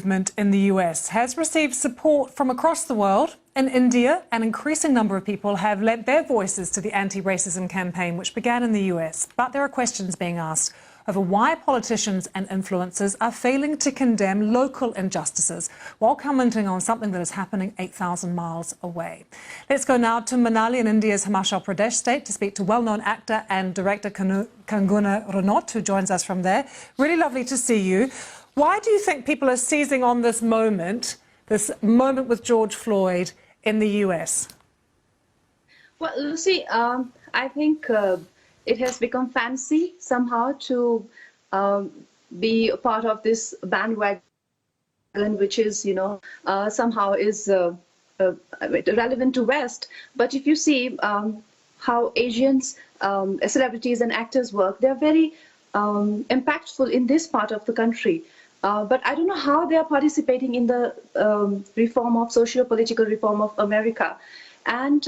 movement in the US has received support from across the world. In India, an increasing number of people have lent their voices to the anti-racism campaign, which began in the US. But there are questions being asked over why politicians and influencers are failing to condemn local injustices while commenting on something that is happening 8,000 miles away. Let's go now to Manali in India's Himachal Pradesh state to speak to well-known actor and director Kangana Ranaut, who joins us from there. Really lovely to see you. Why do you think people are seizing on this moment with George Floyd in the US? Well, Lucy, I think it has become fancy somehow to be a part of this bandwagon, which is, somehow is relevant to West. But if you see how Asians, celebrities and actors work, they're very impactful in this part of the country. But I don't know how they are participating in the reform of socio-political reform of America. And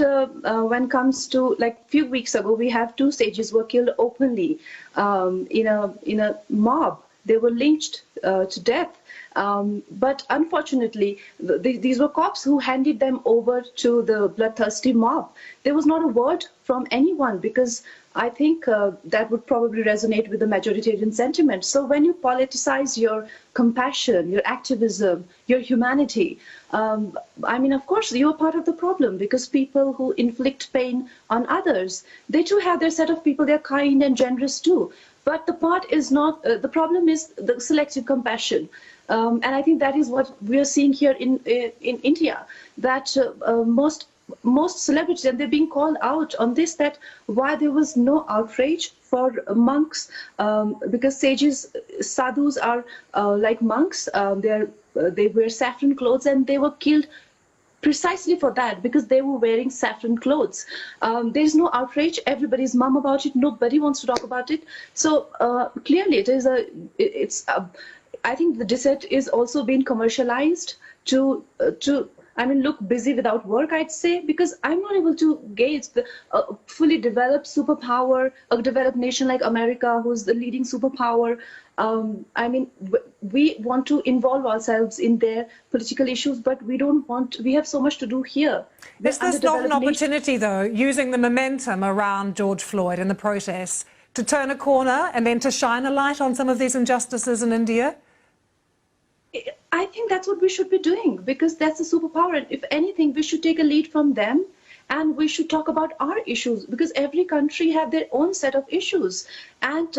when it comes to, like, a few weeks ago, we have two sages were killed openly in a mob. They were lynched to death. But unfortunately, these were cops who handed them over to the bloodthirsty mob. There was not a word from anyone, because I think that would probably resonate with the majoritarian sentiment. So when you politicize your compassion, your activism, your humanity, I mean, of course, you're part of the problem, because people who inflict pain on others, they too have their set of people. They're kind and generous too. But the part is not, the problem is the selective compassion. And I think that is what we are seeing here in India, that most celebrities, and they're being called out on this, that why there was no outrage for monks, because sages, sadhus are like monks. They wear saffron clothes, and they were killed precisely for that, because they were wearing saffron clothes. There's no outrage. Everybody's mum about it. Nobody wants to talk about it. So clearly, I think the dissent is also being commercialized to look busy without work, I'd say, because I'm not able to gauge the fully developed superpower, a developed nation like America, who's the leading superpower. We want to involve ourselves in their political issues, but we have so much to do here. Is this not an opportunity, though, using the momentum around George Floyd and the protests, to turn a corner and then to shine a light on some of these injustices in India? I think that's what we should be doing, because that's a superpower. And if anything, we should take a lead from them, and we should talk about our issues, because every country have their own set of issues. And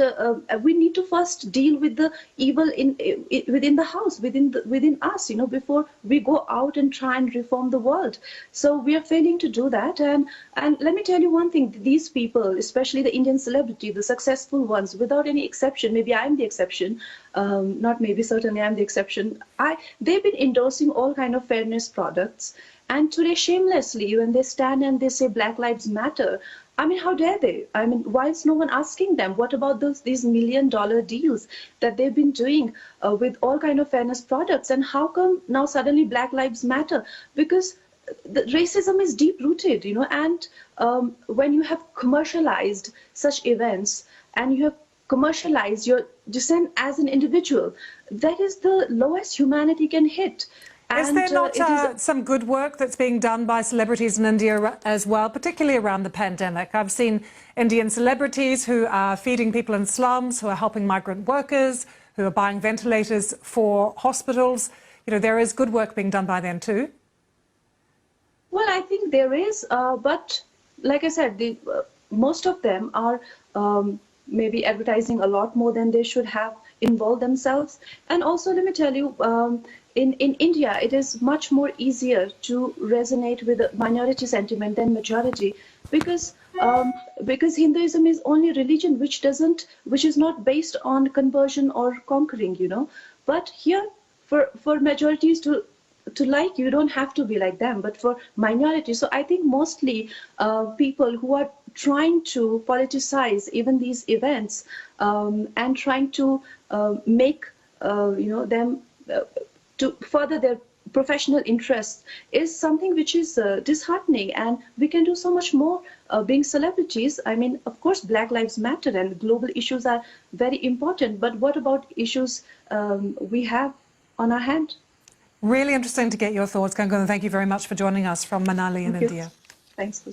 we need to first deal with the evil within the house, within us, before we go out and try and reform the world. So we are failing to do that. And let me tell you one thing, these people, especially the Indian celebrity, the successful ones, without any exception, maybe I'm the exception, not maybe, certainly I'm the exception, they've been endorsing all kind of fairness products. And today, shamelessly, when they stand and they say Black Lives Matter, I mean, how dare they? I mean, why is no one asking them? What about these $1 million deals that they've been doing with all kind of fairness products? And how come now suddenly Black Lives Matter? Because the racism is deep-rooted, and when you have commercialized such events and you have commercialized your dissent as an individual, that is the lowest humanity can hit. Is there not some good work that's being done by celebrities in India as well, particularly around the pandemic? I've seen Indian celebrities who are feeding people in slums, who are helping migrant workers, who are buying ventilators for hospitals. There is good work being done by them too. Well, I think there is, but like I said, most of them are maybe advertising a lot more than they should have involved themselves. And also, let me tell you, in India, it is much more easier to resonate with the minority sentiment than majority, because Hinduism is only religion which is not based on conversion or conquering, But here, for majorities to like you, don't have to be like them, but for minorities. So I think mostly people who are trying to politicize even these events and trying to make them to further their professional interests is something which is disheartening, and we can do so much more being celebrities. I mean, of course, Black Lives Matter and global issues are very important, but what about issues we have on our hand? Really interesting to get your thoughts, Kangana. Thank you very much for joining us from Manali in Thank you. India. Thanks.